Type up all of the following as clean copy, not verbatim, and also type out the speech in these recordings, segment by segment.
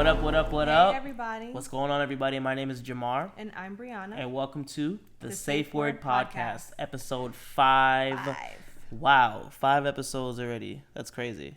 What up, what up, what Hey up? everybody. What's going on, everybody? My name is Jamar. And I'm Brianna. And welcome to the Safe Word Podcast. Podcast, episode 5. Wow, 5 episodes already. That's crazy.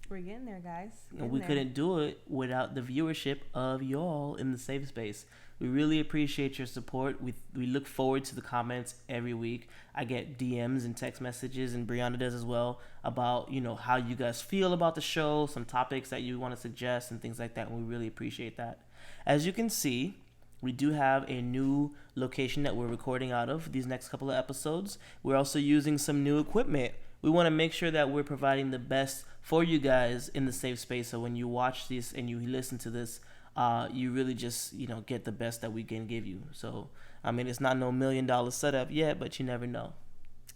We're getting there, guys. And we couldn't do it without the viewership of y'all in the safe space. We really appreciate your support. We look forward to the comments every week. I get DMs and text messages, and Brianna does as well, about, you know, how you guys feel about the show, some topics that you want to suggest and things like that. And we really appreciate that. As you can see, we do have a new location that we're recording out of these next couple of episodes. We're also using some new equipment. We want to make sure that we're providing the best for you guys in the safe space. So when you watch this and you listen to this, you really just, you know, get the best that we can give you. So, I mean, it's not no $1 million setup yet, but you never know.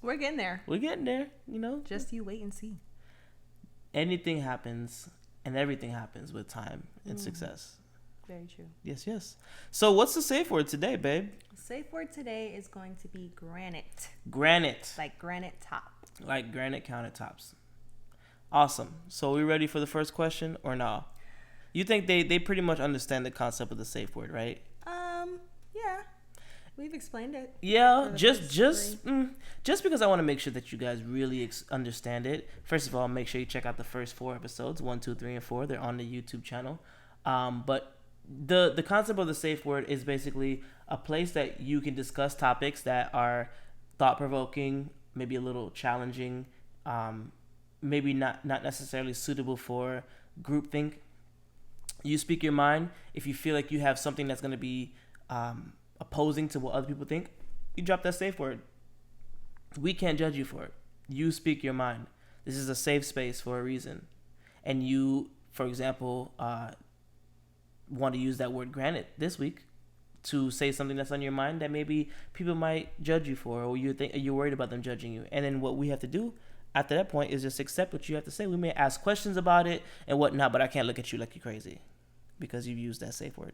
We're getting there. We're getting there, you know. Just you wait and see. Anything happens and everything happens with time and success. Very true. Yes, yes. So what's the safe word today, babe? Safe word today is going to be granite. Granite. Like granite top. Like granite countertops. Awesome. So we ready for the first question or no? You think they pretty much understand the concept of the safe word, right? Yeah. We've explained it. Yeah, just because I want to make sure that you guys really understand it. First of all, make sure you check out the first 4 episodes, 1, 2, 3, and 4. They're on the YouTube channel. But the concept of the safe word is basically a place that you can discuss topics that are thought-provoking, maybe a little challenging, maybe not necessarily suitable for groupthink. You speak your mind. If you feel like you have something that's going to be opposing to what other people think, you drop that safe word. We can't judge you for it. You speak your mind. This is a safe space for a reason. And you, for example, want to use that word granite this week to say something that's on your mind that maybe people might judge you for, or you're worried about them judging you. And then what we have to do after that point is just accept what you have to say. We may ask questions about it and whatnot, but I can't look at you like you're crazy because you've used that safe word.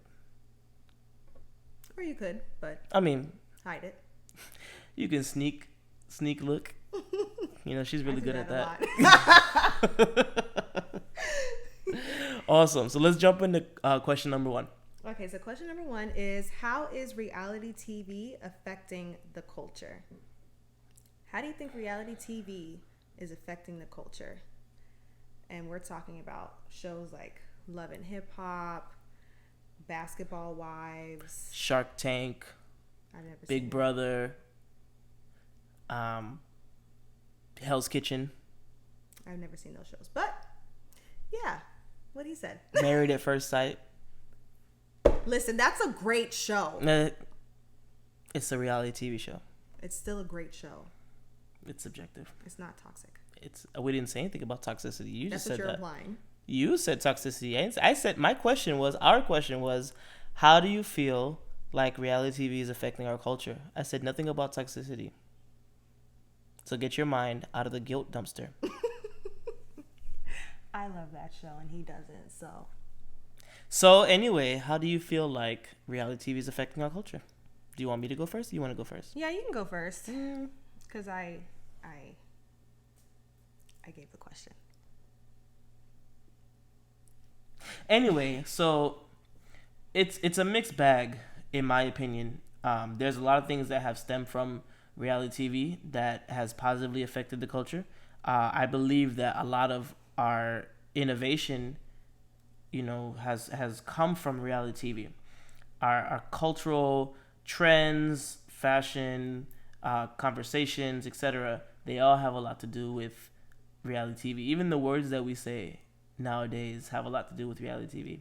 Or you could, but I mean, hide it. You can sneak look. You know, she's really good at that. Awesome. So let's jump into question number 1. Okay, so question number 1 is, how is reality TV affecting the culture? How do you think reality TV is affecting the culture? And we're talking about shows like Love and Hip Hop, Basketball Wives, Shark Tank, Big Brother, Hell's Kitchen. I've never seen those shows, but yeah, what he said. Married at First Sight. Listen, that's a great show. It's a reality TV show. It's still a great show. It's subjective. It's not toxic. We didn't say anything about toxicity. You That's just said what you're that. Implying. You said toxicity. I said our question was, how do you feel like reality TV is affecting our culture? I said nothing about toxicity. So get your mind out of the guilt dumpster. I love that show and he doesn't, so. So anyway, how do you feel like reality TV is affecting our culture? Do you want me to go first? Or do you want to go first? Yeah, you can go first. Because I gave the question. Anyway, so it's a mixed bag in my opinion. There's a lot of things that have stemmed from reality TV that has positively affected the culture. I believe that a lot of our innovation, you know, has come from reality TV. Our cultural trends, fashion, conversations, etc., they all have a lot to do with reality TV. Even the words that we say nowadays have a lot to do with reality TV.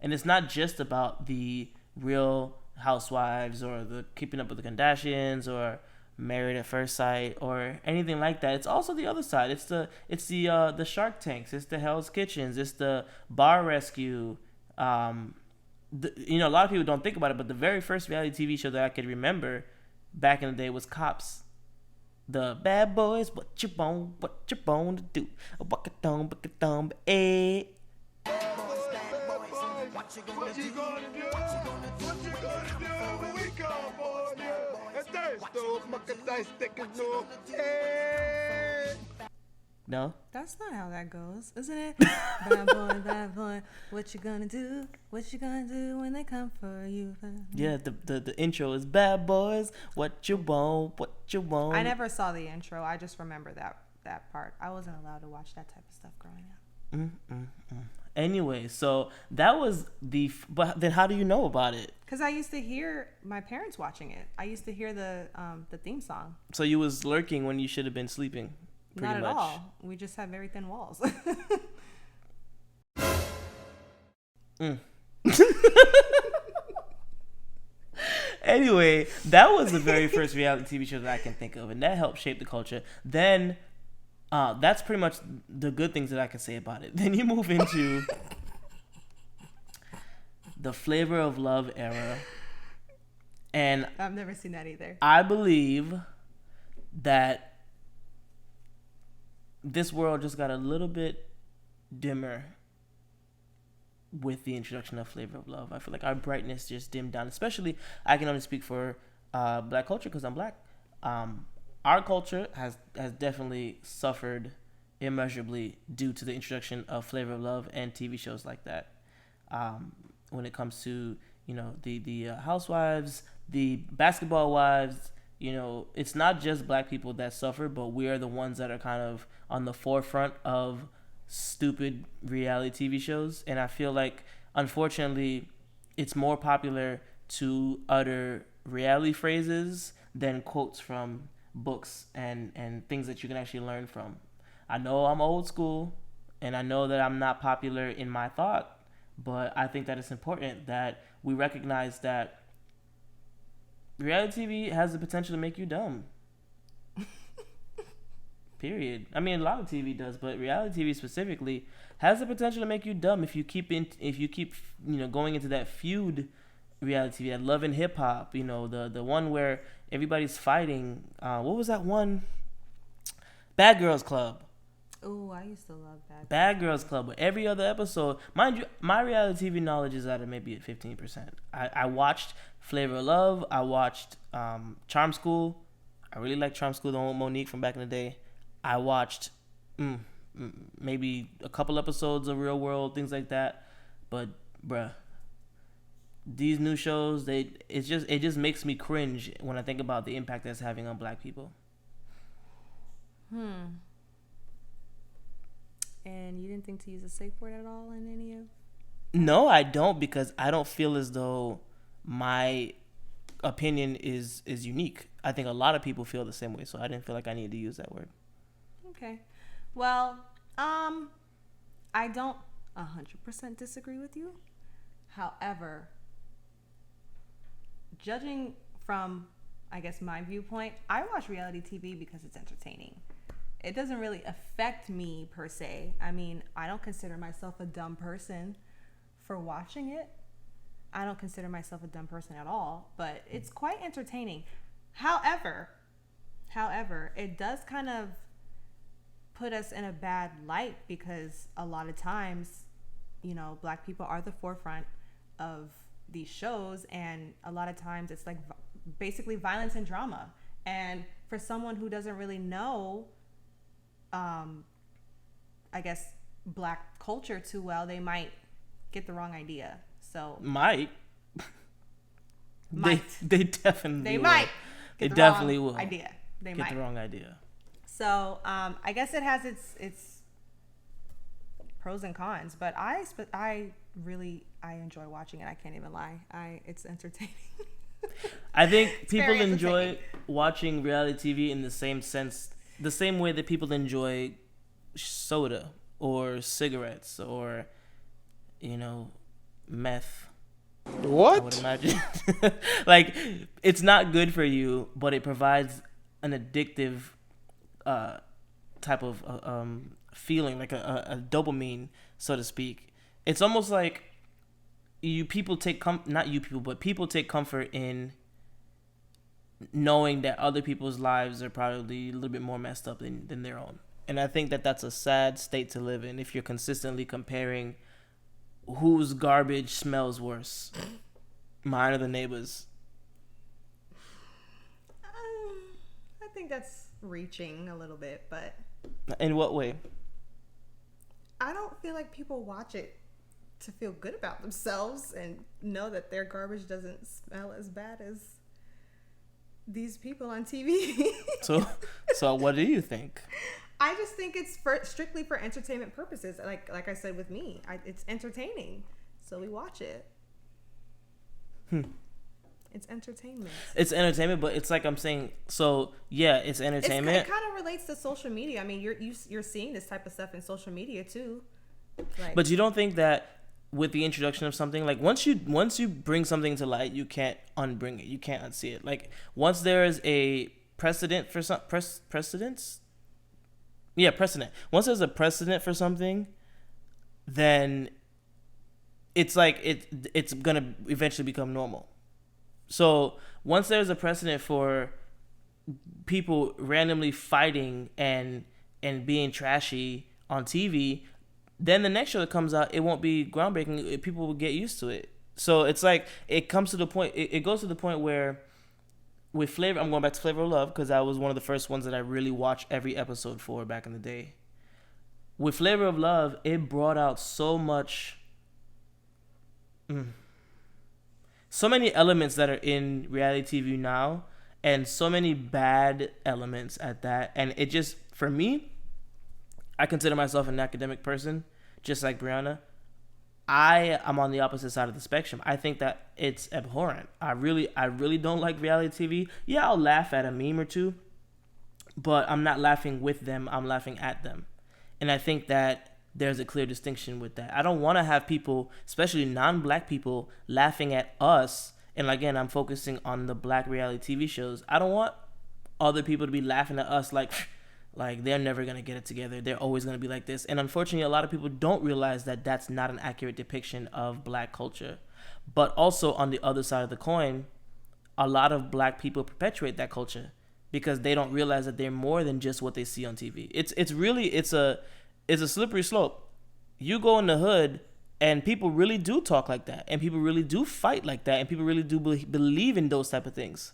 And it's not just about the Real Housewives or the Keeping Up with the Kardashians or Married at First Sight or anything like that. It's also the other side. It's the Shark Tanks. It's the Hell's Kitchens. It's the Bar Rescue. A lot of people don't think about it, but the very first reality TV show that I could remember back in the day was Cops. The bad boys, what you want to do? Walk it down, eh. What you gonna do? What you gonna do when we come for you? No? That's not how that goes, isn't it? Bad boy, what you gonna do? What you gonna do when they come for you? Yeah, the intro is bad boys, what you want, what you want. I never saw the intro. I just remember that part. I wasn't allowed to watch that type of stuff growing up. Anyway, so that was but then how do you know about it? Because I used to hear my parents watching it. I used to hear the theme song. So you was lurking when you should have been sleeping. Not at all. We just have very thin walls. Anyway, that was the very first reality TV show that I can think of, and that helped shape the culture. Then, that's pretty much the good things that I can say about it. Then you move into the Flavor of Love era, and I've never seen that either. I believe that this world just got a little bit dimmer with the introduction of Flavor of Love. I feel like our brightness just dimmed down. Especially, I can only speak for black culture because I'm black. Our culture has definitely suffered immeasurably due to the introduction of Flavor of Love and TV shows like that. When it comes to the housewives, the basketball wives. It's not just black people that suffer, but we are the ones that are kind of on the forefront of stupid reality TV shows. And I feel like, unfortunately, it's more popular to utter reality phrases than quotes from books and things that you can actually learn from. I know I'm old school, and I know that I'm not popular in my thought, but I think that it's important that we recognize that reality TV has the potential to make you dumb. Period. I mean, a lot of TV does, but reality TV specifically has the potential to make you dumb if you keep going into that feud reality TV, that Love and Hip Hop. The one where everybody's fighting. What was that one? Bad Girls Club. Oh, I used to love that. Bad Girls Club. But every other episode, mind you, my reality TV knowledge is at maybe at 15%. I watched Flavor of Love. I watched Charm School. I really like Charm School, the one with Monique from back in the day. I watched maybe a couple episodes of Real World, things like that. But bruh, these new shows, it just makes me cringe when I think about the impact that's having on black people. And you didn't think to use a safe word at all in any of? No, I don't, because I don't feel as though my opinion is unique. I think a lot of people feel the same way, so I didn't feel like I needed to use that word. Okay. Well, I don't 100% disagree with you. However, judging from, I guess, my viewpoint, I watch reality TV because it's entertaining. It doesn't really affect me per se. I mean, I don't consider myself a dumb person for watching it. I don't consider myself a dumb person at all, but it's quite entertaining. However, it does kind of put us in a bad light because a lot of times, black people are the forefront of these shows, and a lot of times it's like basically violence and drama. And for someone who doesn't really know, I guess, black culture too well, they might get the wrong idea. So might. They definitely will. Might get the wrong idea. They get might the wrong idea. So I guess it has its pros and cons, but I really enjoy watching it. I can't even lie. It's entertaining. I think people enjoy watching reality TV in the same way that people enjoy soda or cigarettes or meth. What? I would imagine. Like, it's not good for you, but it provides an addictive type of feeling, like a dopamine, so to speak. It's almost like people take comfort in knowing that other people's lives are probably a little bit more messed up than their own. And I think that that's a sad state to live in if you're consistently comparing whose garbage smells worse, mine or the neighbor's. I think that's reaching a little bit, but In what way? I don't feel like people watch it to feel good about themselves and know that their garbage doesn't smell as bad as these people on TV. So what do you think? I just think it's strictly for entertainment purposes. Like I said with me, it's entertaining, so we watch it. It's entertainment. It's entertainment, but it's like I'm saying. So yeah, it's entertainment. It kind of relates to social media. I mean, you're seeing this type of stuff in social media too. Like, but you don't think that with the introduction of something, like once you bring something to light, you can't unbring it. You can't unsee it. Like once there is a precedent for some precedence. Yeah, precedent. Once there's a precedent for something, then it's like it's gonna eventually become normal. So once there's a precedent for people randomly fighting and being trashy on TV, then the next show that comes out, it won't be groundbreaking. People will get used to it. So it's like it comes to the point. It goes to the point where with Flavor, I'm going back to Flavor of Love because that was one of the first ones that I really watched every episode for back in the day. With Flavor of Love, it brought out so much. So many elements that are in reality TV now, and so many bad elements at that. And it just, for me, I consider myself an academic person, just like Brianna. I am on the opposite side of the spectrum. I think that it's abhorrent. I really don't like reality TV. Yeah, I'll laugh at a meme or two, but I'm not laughing with them. I'm laughing at them. And I think that there's a clear distinction with that. I don't want to have people, especially non-black people, laughing at us. And again, I'm focusing on the black reality TV shows. I don't want other people to be laughing at us like they're never going to get it together. They're always going to be like this. And unfortunately, a lot of people don't realize that that's not an accurate depiction of black culture. But also on the other side of the coin, a lot of black people perpetuate that culture because they don't realize that they're more than just what they see on TV. It's a slippery slope. You go in the hood and people really do talk like that, and people really do fight like that, and people really do believe in those type of things.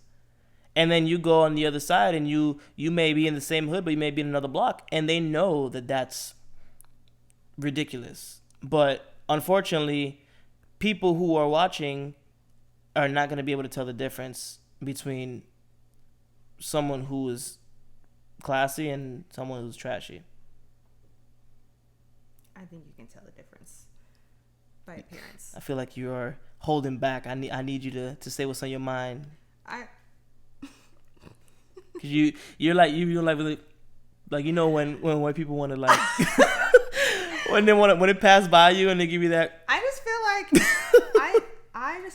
And then you go on the other side and you may be in the same hood, but you may be in another block, and they know that that's ridiculous. But unfortunately, people who are watching are not going to be able to tell the difference between someone who is classy and someone who's trashy. I think you can tell the difference by appearance. I feel like you're holding back. I need you to say what's on your mind. Cause you're like really, like, you know, when white people want to like when it pass by you and they give you that. I just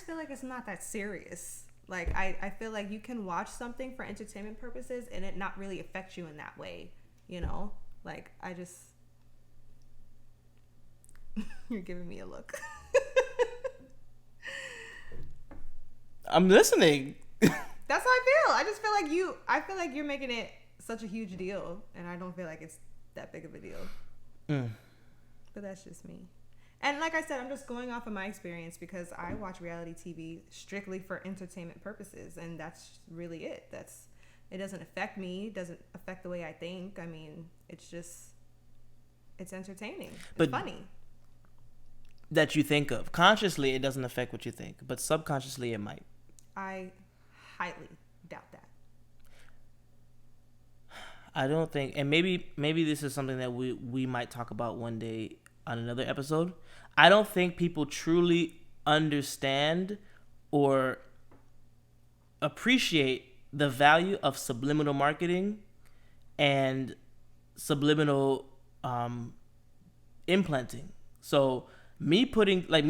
feel like it's not that serious. Like I feel like you can watch something for entertainment purposes and it not really affect you in that way. You know, like I just. You're giving me a look. I'm listening. That's how I feel. I feel like you're making it such a huge deal, and I don't feel like it's that big of a deal. But that's just me. And like I said, I'm just going off of my experience because I watch reality TV strictly for entertainment purposes, and that's really it. It doesn't affect me. It doesn't affect the way I think. I mean, it's entertaining. It's funny. That you think of. Consciously, it doesn't affect what you think, but subconsciously, it might. I highly doubt that. I don't think, and maybe this is something that we might talk about one day on another episode. I don't think people truly understand or appreciate the value of subliminal marketing and subliminal implanting. So me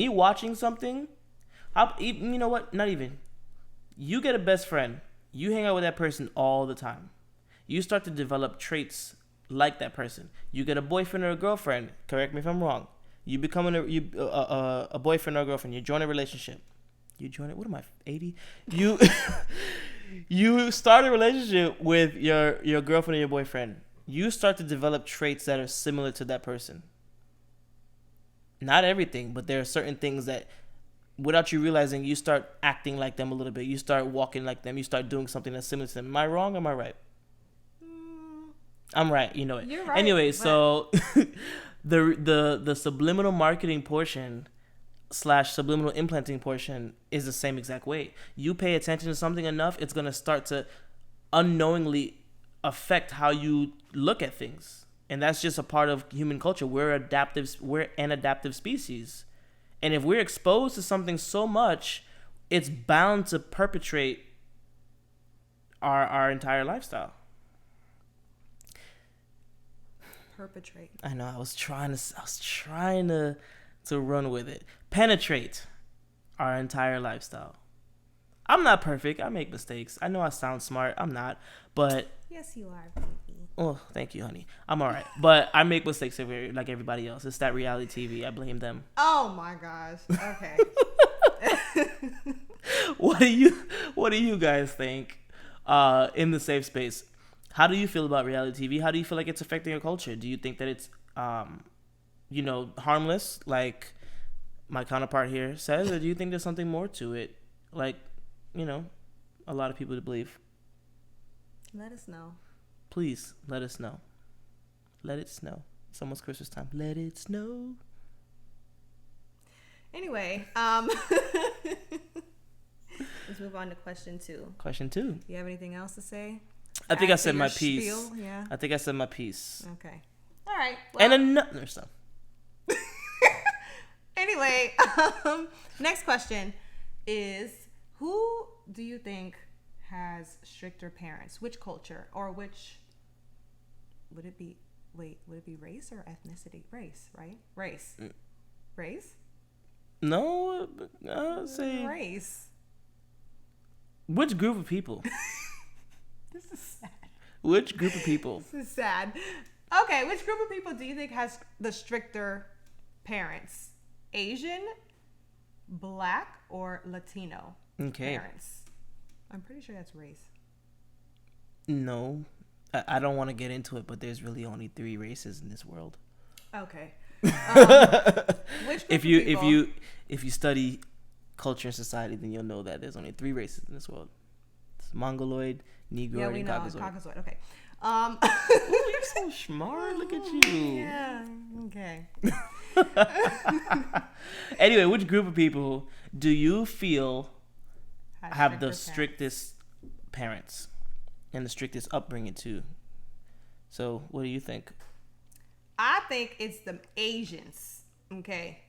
watching something, you know what? Not even. You get a best friend. You hang out with that person all the time. You start to develop traits like that person. You get a boyfriend or a girlfriend. Correct me if I'm wrong. You become a boyfriend or a girlfriend. You join a relationship. What am I, 80? You start a relationship with your girlfriend or your boyfriend. You start to develop traits that are similar to that person. Not everything, but there are certain things that, without you realizing, you start acting like them a little bit. You start walking like them. You start doing something that's similar to them. Am I wrong or am I right? I'm right. You know it. You're right. Anyway, but so the subliminal marketing portion / subliminal implanting portion is the same exact way. You pay attention to something enough, it's gonna start to unknowingly affect how you look at things, and that's just a part of human culture. We're adaptive. We're an adaptive species, and if we're exposed to something so much, it's bound to perpetrate our entire lifestyle. perpetrate. I know. I was trying to run with it. Penetrate our entire lifestyle. I'm not perfect. I make mistakes. I know I sound smart. I'm not. But Yes, you are, baby. oh, thank you, honey. I'm all right. But I make mistakes like everybody else. It's that reality TV. I blame them. Oh my gosh. Okay. What do you guys think? In the safe space, how do you feel about reality TV? How do you feel like it's affecting your culture? Do you think that it's harmless, like my counterpart here says, or do you think there's something more to it, like a lot of people believe? Let us know. Please let us know. Let it snow. It's almost Christmas time. Let it snow. Anyway, let's move on to question 2. Question 2. Do you have anything else to say? I think I After said my your piece. spiel? Yeah. I think I said my piece. Okay. All right. And another stuff. Anyway, next question is, who do you think has stricter parents? Which culture, or which would it be? Wait, would it be race or ethnicity? Race, right? Race. Race? No, I'll say race. Which group of people? This is sad. Which group of people? This is sad. Okay, which group of people do you think has the stricter parents? Asian, Black, or Latino parents? I'm pretty sure that's race. No, I don't want to get into it, but there's really only 3 races in this world. Okay. Which group if you study culture and society, then you'll know that there's only 3 races in this world. It's Mongoloid, Negroid, and Caucasoid. Caucasoid. Okay. Ooh, you're so smart. Look at you. Yeah. Okay. Anyway, which group of people do you feel have the strictest parents and the strictest upbringing too? So, what do you think? I think it's the Asians. Okay.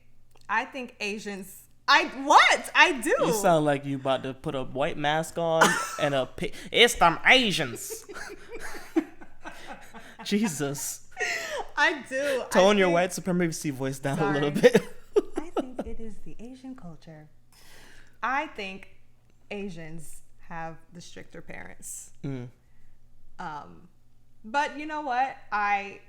I think Asians. I do. You sound like you about to put a white mask on and it's them Asians. Jesus. I do. Tone your white supremacy voice down a little bit. I think it is the Asian culture. I think Asians have the stricter parents. But you know what? I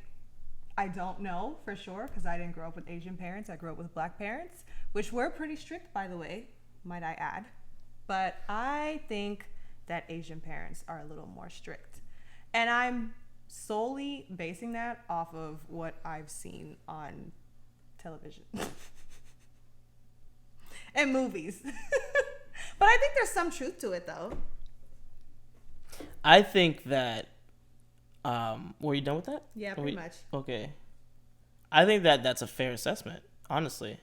don't know for sure because I didn't grow up with Asian parents. I grew up with Black parents, which were pretty strict, by the way, might I add. But I think that Asian parents are a little more strict. And I'm solely basing that off of what I've seen on television and movies. But I think there's some truth to it, though. I think that were you done with that? Yeah, pretty much. Okay. I think that that's a fair assessment, honestly.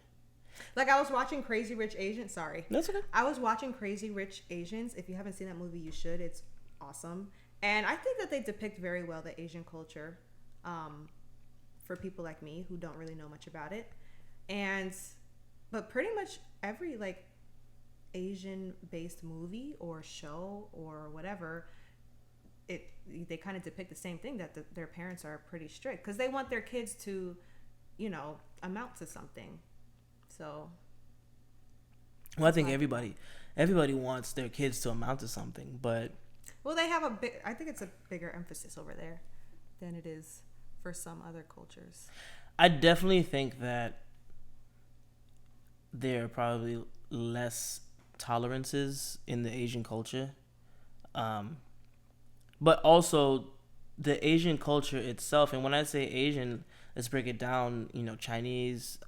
Like, I was watching Crazy Rich Asians. Sorry. That's okay. I was watching Crazy Rich Asians. If you haven't seen that movie, you should. It's awesome. And I think that they depict very well the Asian culture for people like me who don't really know much about it. But pretty much every, like, Asian-based movie or show or whatever, they kind of depict the same thing, that their parents are pretty strict because they want their kids to, amount to something. So, well, I think everybody wants their kids to amount to something, but they have I think it's a bigger emphasis over there than it is for some other cultures. I definitely think that there are probably less tolerances in the Asian culture. But also the Asian culture itself, and when I say Asian, let's break it down, Chinese,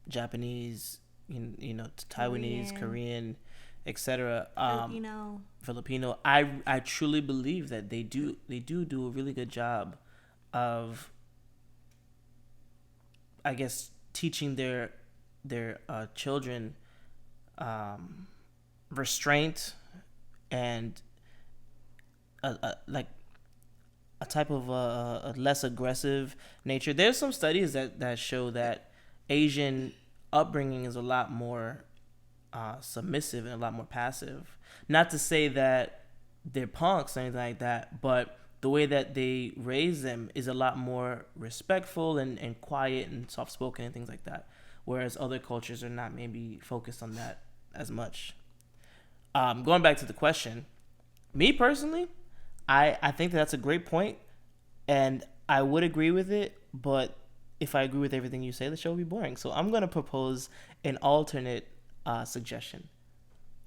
Japanese, Taiwanese, Korean, etc. Filipino. I truly believe that they do a really good job of, I guess, teaching their children restraint and like a type of a less aggressive nature. There's some studies that show that Asian upbringing is a lot more submissive and a lot more passive. Not to say that they're punks or anything like that, but the way that they raise them is a lot more respectful and quiet and soft spoken and things like that. Whereas other cultures are not maybe focused on that as much. Going back to the question, me personally, I think that's a great point, and I would agree with it, but if I agree with everything you say, the show would be boring. So I'm going to propose an alternate suggestion.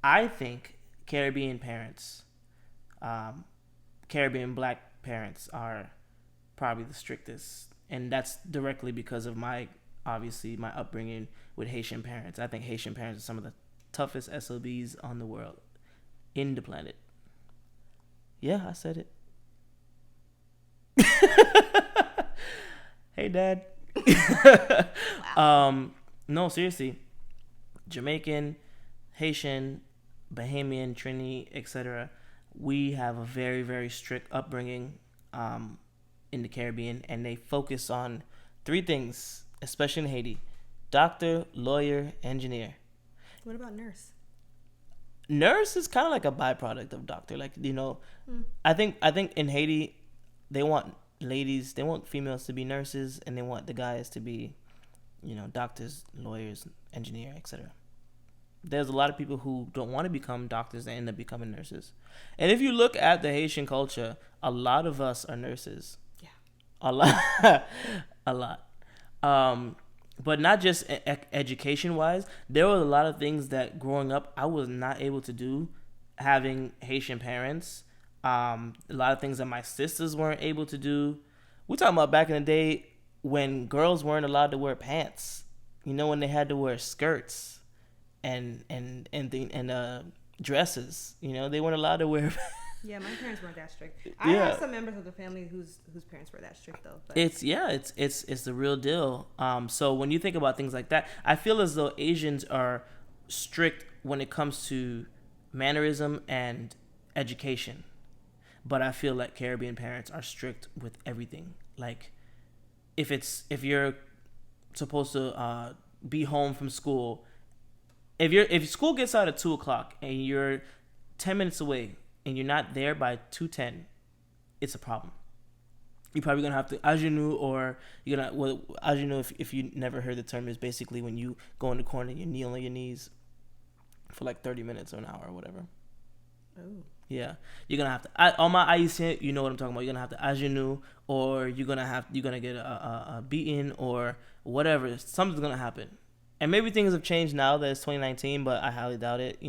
I think Caribbean parents, um, Caribbean black parents are probably the strictest. And that's directly because of obviously, my upbringing with Haitian parents. I think Haitian parents are some of the toughest SOBs on the world, in the planet. Yeah, I said it. Hey, Dad. No, seriously. Jamaican, Haitian, Bahamian, Trini, etc. We have a very, very strict upbringing in the Caribbean, and they focus on three things, especially in Haiti: doctor, lawyer, engineer. What about nurse? Nurse is kind of like a byproduct of doctor. Like, I think in Haiti, they want they want females to be nurses, and they want the guys to be, doctors, lawyers, engineer, etc. There's a lot of people who don't want to become doctors and end up becoming nurses. And if you look at the Haitian culture, a lot of us are nurses. Yeah. A lot. A lot. But not just education wise. There were a lot of things that growing up I was not able to do having Haitian parents. A lot of things that my sisters weren't able to do. We're talking about back in the day when girls weren't allowed to wear pants. When they had to wear skirts and dresses. They weren't allowed to wear. Yeah, my parents weren't that strict. I have some members of the family whose parents were that strict though. But. It's the real deal. So when you think about things like that, I feel as though Asians are strict when it comes to mannerism and education, but I feel like Caribbean parents are strict with everything. Like if you're supposed to be home from school. If school gets out at 2:00 and you're 10 minutes away and you're not there by 2:10, it's a problem. You're probably gonna have to ajanu, or ajanu, if you never heard the term, is basically when you go in the corner and you kneel on your knees for like 30 minutes or an hour or whatever. Oh. Yeah, you're gonna have to. On my Aisyen, you know what I'm talking about. You're gonna have to ajanu, or you're gonna get a beating or whatever. Something's gonna happen. And maybe things have changed now that it's 2019, but I highly doubt it.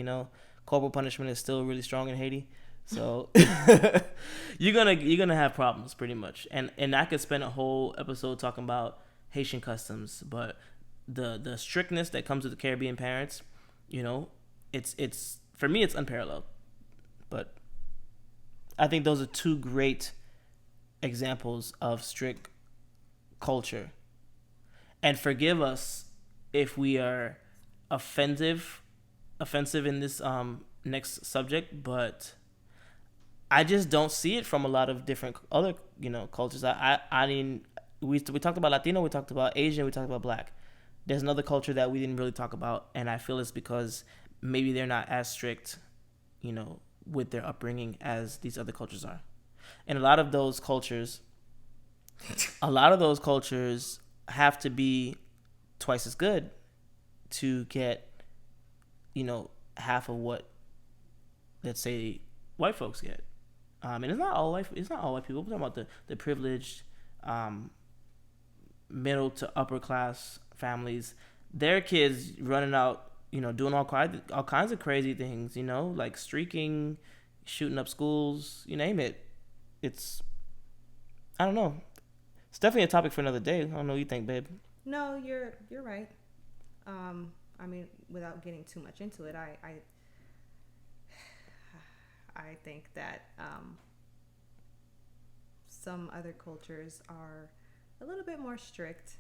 Corporal punishment is still really strong in Haiti, so you're gonna have problems pretty much. And I could spend a whole episode talking about Haitian customs, but the strictness that comes with the Caribbean parents, it's for me it's unparalleled. But I think those are two great examples of strict culture. And forgive us if we are offensive in this next subject, but I just don't see it from a lot of different other cultures. I mean, we talked about Latino, we talked about Asian, we talked about Black. There's another culture that we didn't really talk about, and I feel it's because maybe they're not as strict, with their upbringing as these other cultures are. And a lot of those cultures have to be twice as good to get, half of what, let's say, white folks get. And it's not all white people. We're talking about the privileged, middle to upper class families. Their kids running out, doing all kinds of crazy things, like streaking, shooting up schools, you name it. I don't know. It's definitely a topic for another day. I don't know what you think, babe. No, you're right. I mean, without getting too much into it, I think that some other cultures are a little bit more strict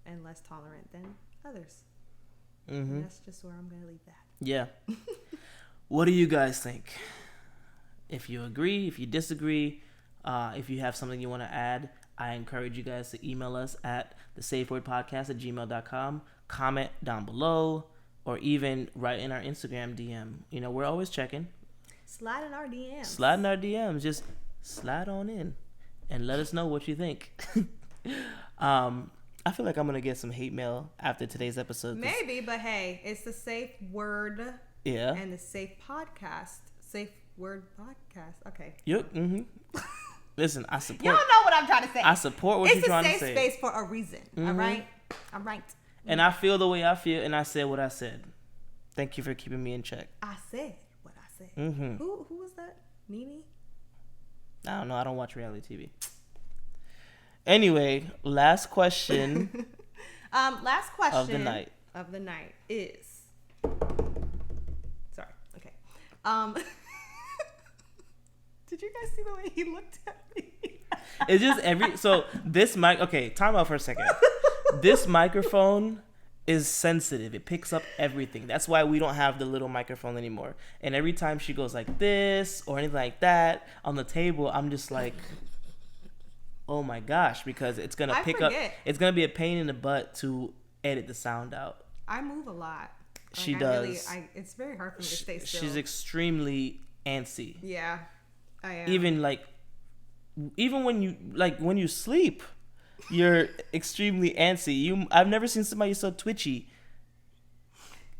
and less tolerant than others. And that's just where I'm going to leave that. Yeah. What do you guys think? If you agree, if you disagree, if you have something you want to add, I encourage you guys to email us at thesafewordpodcast@gmail.com. Comment down below, or even write in our Instagram DM. You know, we're always checking. Slide in our DMs. Slide in our DMs. Just slide on in and let us know what you think. I feel like I'm going to get some hate mail after today's episode. Maybe, but hey, it's the Safe Word and the Safe Podcast. Safe Word Podcast. Okay. Yep. Listen, I support. Y'all know what I'm trying to say. I support what you're trying to say. It's a safe space for a reason. All right? All right. And I feel the way I feel, and I said what I said. Thank you for keeping me in check. I said what I said. Who was that? Nene? I don't know. I don't watch reality TV. Anyway, last question. Last question of the night. Is. Sorry. Okay. Did you guys see the way he looked at me? It's just so this mic. Okay, time out for a second. This microphone is sensitive. It picks up everything. That's why we don't have the little microphone anymore. And every time she goes like this or anything like that on the table, I'm just like, oh my gosh, because it's gonna pick up. It's gonna be a pain in the butt to edit the sound out. I move a lot. She does. It's very hard for me to stay still. She's extremely antsy. Yeah, I am. Even when you sleep, you're extremely antsy. I've never seen somebody so twitchy.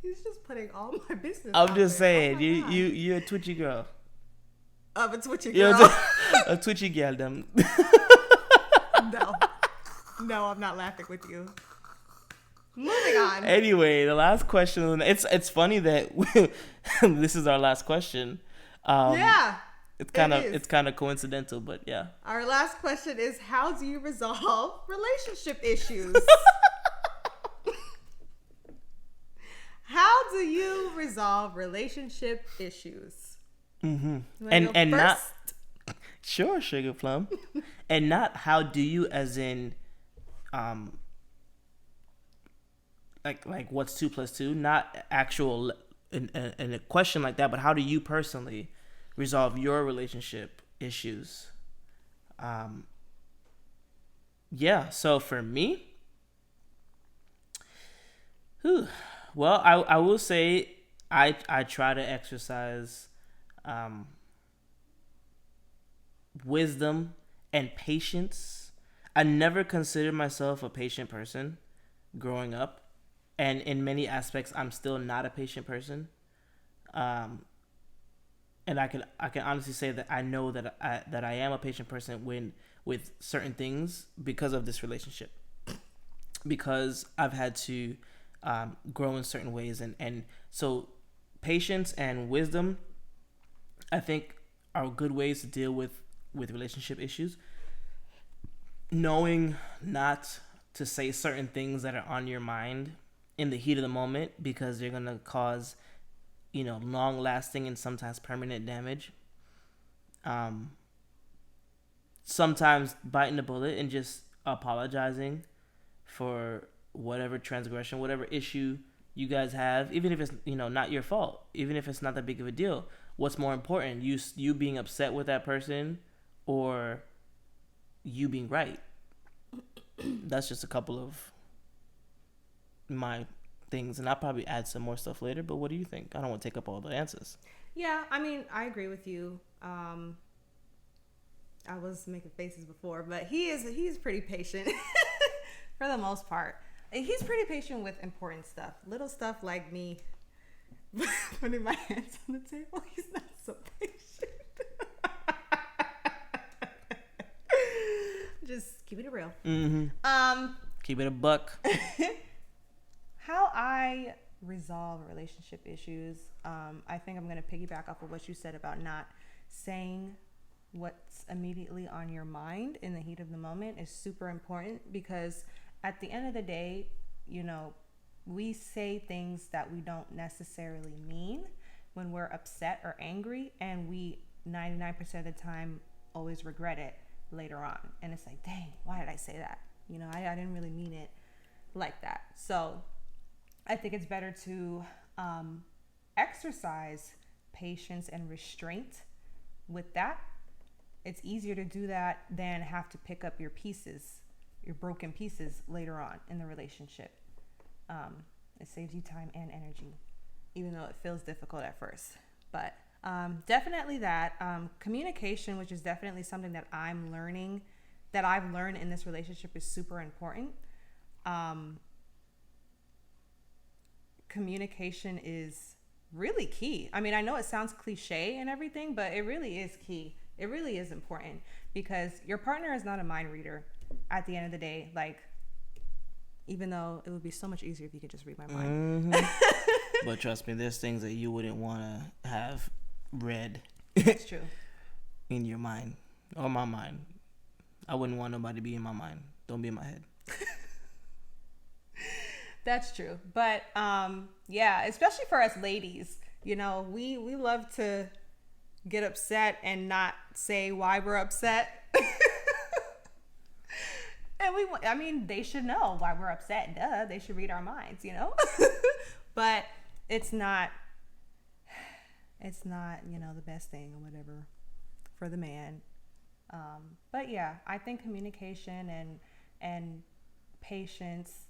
He's just putting all my business. I'm just saying, you're a twitchy girl. I'm a twitchy girl. A twitchy girl, them. No, I'm not laughing with you. Moving on. Anyway, the last question. It's funny that this is our last question. Yeah. It's kind of coincidental, but yeah. Our last question is, how do you resolve relationship issues? How do you resolve relationship issues? And not sure, Sugar Plum. And not how do you as in like what's 2 + 2, not actual in a question like that, but how do you personally resolve your relationship issues? So for me, well, I will say I try to exercise wisdom and patience. I never considered myself a patient person growing up, and in many aspects I'm still not a patient person. And I can honestly say that I know that I am a patient person with certain things because of this relationship, because I've had to grow in certain ways, and so patience and wisdom, I think, are good ways to deal with relationship issues. Knowing not to say certain things that are on your mind in the heat of the moment, because they're gonna cause, long-lasting and sometimes permanent damage. Sometimes biting the bullet and just apologizing for whatever transgression, whatever issue you guys have, even if it's not your fault, even if it's not that big of a deal. What's more important, you being upset with that person, or you being right? That's just a couple of my things, and I'll probably add some more stuff later, but what do you think? I don't want to take up all the answers. Yeah, I mean, I agree with you. I was making faces before, but he's pretty patient for the most part. He's pretty patient with important stuff. Little stuff like me putting my hands on the table, he's not so patient. Just keep it real. Keep it a buck. How I resolve relationship issues, I think I'm going to piggyback off of what you said about not saying what's immediately on your mind in the heat of the moment is super important, because at the end of the day, we say things that we don't necessarily mean when we're upset or angry, and we 99% of the time always regret it. later on. And it's like, dang, why did I say that? You know, I didn't really mean it like that. So I think it's better to exercise patience and restraint with that. It's easier to do that than have to pick up your pieces, your broken pieces later on in the relationship. It saves you time and energy, even though it feels difficult at first. But definitely that communication, which is definitely something that I'm learning, that I've learned in this relationship, is super important. Communication is really key. I mean, I know it sounds cliche and everything, but it really is key. It really is important, because your partner is not a mind reader at the end of the day. Like, even though it would be so much easier if you could just read my mind. Mm-hmm. But trust me, there's things that you wouldn't want to have read. That's true. In your mind or my mind. I wouldn't want nobody to be in my mind. Don't be in my head. That's true. But yeah, especially for us ladies, you know, we love to get upset and not say why we're upset. And I mean, they should know why we're upset. Duh, they should read our minds, you know? But it's not, you know, the best thing or whatever for the man. But yeah, I think communication and patience,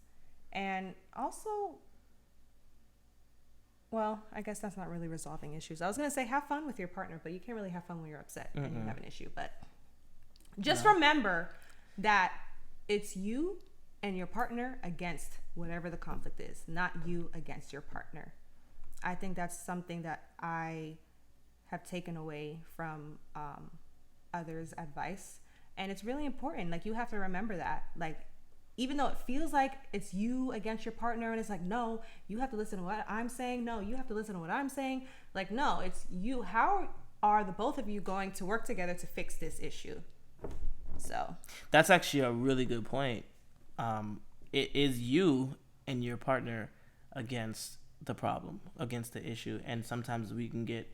and also, well, I guess that's not really resolving issues. I was going to say have fun with your partner, but you can't really have fun when you're upset and you have an issue. But just remember that it's you and your partner against whatever the conflict is, not you against your partner. I think that's something that I have taken away from others' advice. And it's really important. Like, you have to remember that. Like, even though it feels like it's you against your partner, and it's like, no, you have to listen to what I'm saying. No, you have to listen to what I'm saying. Like, no, it's you. How are the both of you going to work together to fix this issue? So that's actually a really good point. It is you and your partner against the problem, against the issue, and sometimes we can get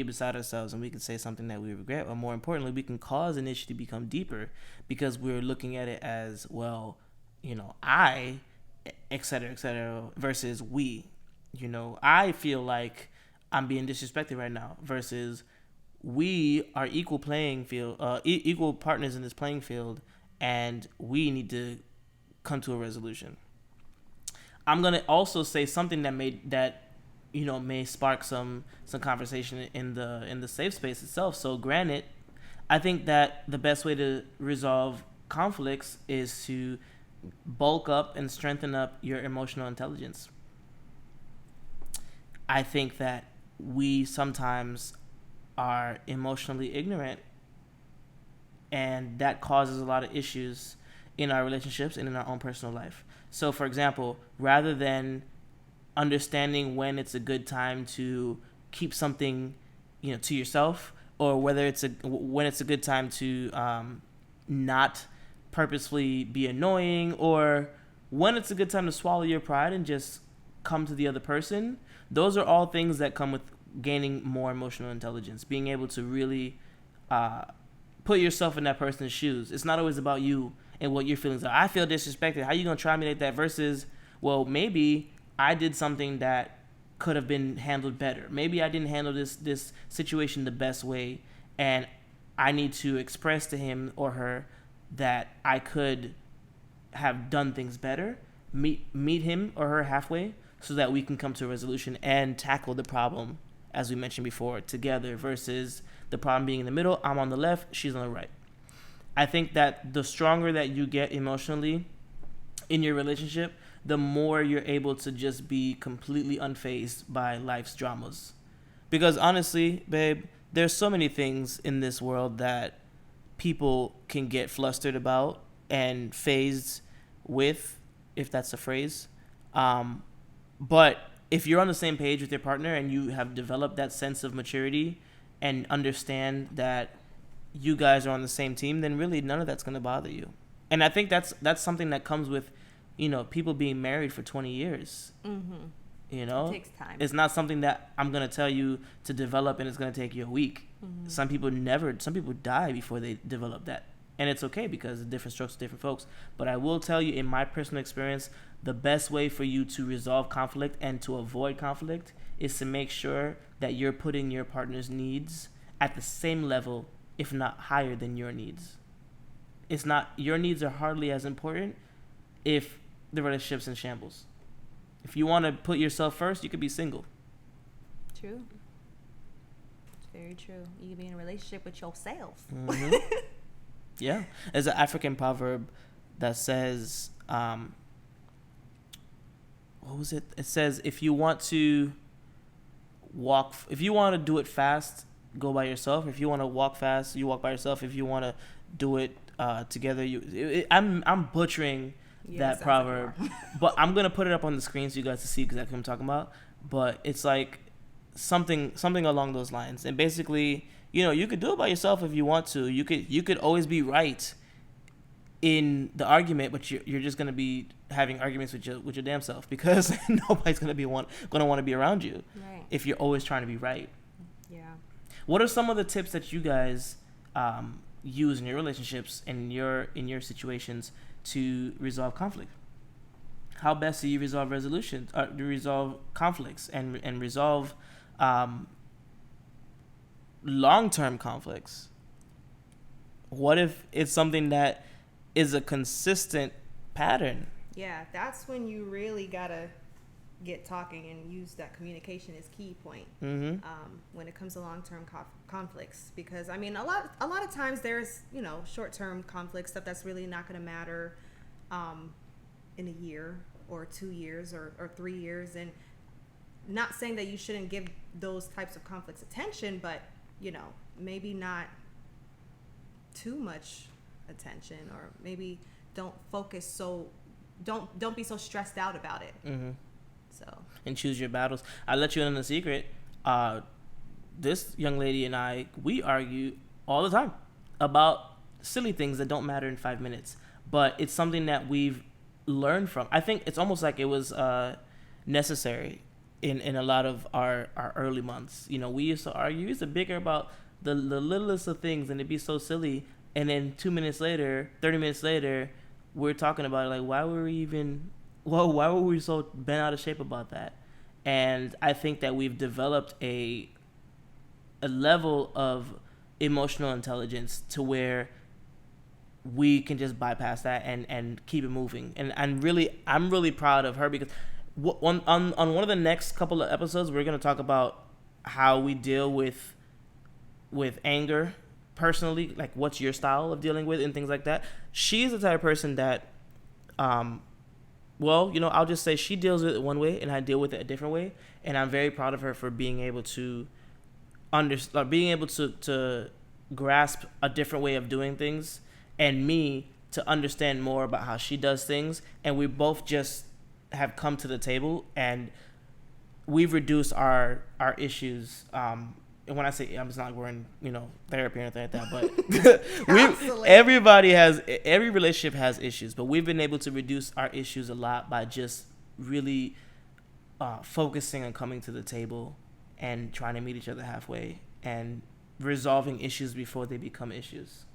beside ourselves and we can say something that we regret, or more importantly, we can cause an issue to become deeper because we're looking at it as, well, you know, I, et cetera, versus we. You know, I feel like I'm being disrespected right now versus we are equal playing field, equal partners in this playing field, and we need to come to a resolution. I'm gonna also say something that may spark some conversation in the safe space itself. So granted, I think that the best way to resolve conflicts is to bulk up and strengthen up your emotional intelligence. I think that we sometimes are emotionally ignorant, and that causes a lot of issues in our relationships and in our own personal life. So for example, rather than understanding when it's a good time to keep something, you know, to yourself, or when it's a good time to not purposefully be annoying, or when it's a good time to swallow your pride and just come to the other person, those are all things that come with gaining more emotional intelligence, being able to really put yourself in that person's shoes. It's not always about you and what your feelings are. I feel disrespected. How are you going to try me like that? Versus, well, maybe I did something that could have been handled better. Maybe I didn't handle this situation the best way, and I need to express to him or her that I could have done things better. Meet him or her halfway so that we can come to a resolution and tackle the problem, as we mentioned before, together, versus the problem being in the middle. I'm on the left, she's on the right. I think that the stronger that you get emotionally in your relationship, the more you're able to just be completely unfazed by life's dramas. Because honestly, babe, there's so many things in this world that people can get flustered about and phased with, if that's a phrase. But if you're on the same page with your partner and you have developed that sense of maturity and understand that you guys are on the same team, then really none of that's going to bother you. And I think that's something that comes with, you know, people being married for 20 years. Mm-hmm. You know, it takes time. It's not something that I'm gonna tell you to develop, and it's gonna take you a week. Some people die before they develop that, and it's okay because of different strokes for different folks. But I will tell you, in my personal experience, the best way for you to resolve conflict and to avoid conflict is to make sure that you're putting your partner's needs at the same level, if not higher than your needs. It's not, your needs are hardly as important if the relationship's in shambles. If you want to put yourself first, you could be single. True. It's very true. You can be in a relationship with yourself. Mm-hmm. Yeah. There's an African proverb that says, what was it? It says, if you want to do it fast, go by yourself. If you want to walk fast, you walk by yourself. If you want to do it together, I'm butchering that proverb, but I'm gonna put it up on the screen so you guys to see exactly what I'm talking about. But it's like something along those lines, and basically, you could do it by yourself if you want to. You could always be right in the argument, but you're just gonna be having arguments with your damn self, because nobody's gonna want to be around you if you're always trying to be right. Yeah. What are some of the tips that you guys use in your relationships and in your situations to resolve conflict? How best do you resolve resolve conflicts and resolve long-term conflicts? What if it's something that is a consistent pattern? Yeah, that's when you really gotta get talking and use that communication as key point when it comes to long-term conflicts, because I mean a lot of times there's short-term conflict stuff that's really not going to matter in a year or 2 years or 3 years, and not saying that you shouldn't give those types of conflicts attention, but maybe not too much attention, or maybe don't be so stressed out about it. So. And choose your battles. I'll let you in on a secret. This young lady and I, we argue all the time about silly things that don't matter in 5 minutes. But it's something that we've learned from. I think it's almost like it was necessary in a lot of our early months. We used to argue. We used to bicker about the littlest of things, and it'd be so silly. And then 2 minutes later, 30 minutes later, we're talking about it, like, why were we so bent out of shape about that? And I think that we've developed a level of emotional intelligence to where we can just bypass that and keep it moving. And I'm really proud of her, because on one of the next couple of episodes, we're going to talk about how we deal with anger personally, like what's your style of dealing with and things like that. She's the type of person that I'll just say she deals with it one way and I deal with it a different way, and I'm very proud of her for being able to to grasp a different way of doing things, and me to understand more about how she does things, and we both just have come to the table and we've reduced our issues. And when I say, I'm just not like we're in therapy or anything like that, but every relationship has issues, but we've been able to reduce our issues a lot by just really focusing on coming to the table and trying to meet each other halfway and resolving issues before they become issues.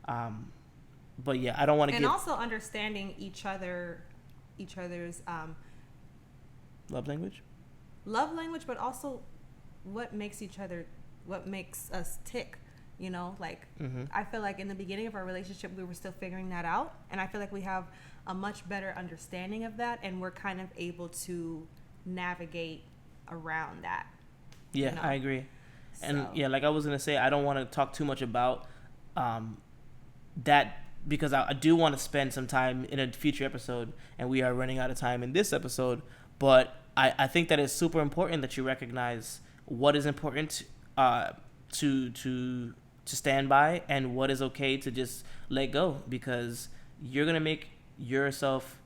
But yeah, I don't want to and also understanding each other's love language, but also what makes us tick. I feel like in the beginning of our relationship we were still figuring that out, and I feel like we have a much better understanding of that, and we're kind of able to navigate around that. Yeah, I agree. And yeah, like I was gonna say, I don't want to talk too much about that, because I do want to spend some time in a future episode, and we are running out of time in this episode. But I think that it's super important that you recognize what is important to stand by, and what is okay to just let go, because you're gonna make yourself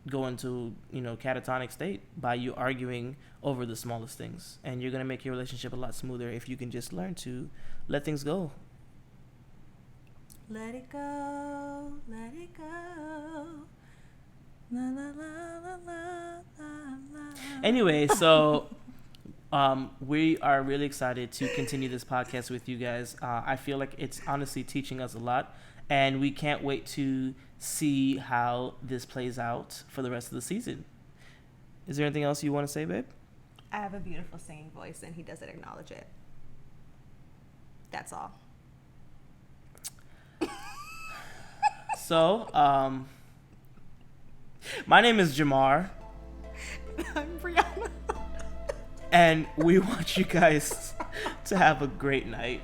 go into catatonic state by you arguing over the smallest things, and you're gonna make your relationship a lot smoother if you can just learn to let things go. Let it go, let it go. La, la, la, la, la, la, la. Anyway, so we are really excited to continue this podcast with you guys. I feel like it's honestly teaching us a lot, and we can't wait to see how this plays out for the rest of the season. Is there anything else you want to say, babe? I have a beautiful singing voice, and he doesn't acknowledge it. That's all. So, my name is Jamar. I'm Brianna. And we want you guys to have a great night.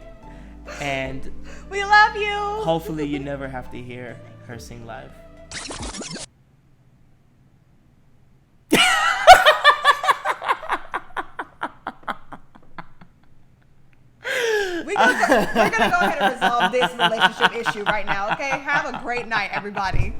And we love you. Hopefully you never have to hear her sing live. We're gonna go ahead and resolve this relationship issue right now, okay? Have a great night, everybody.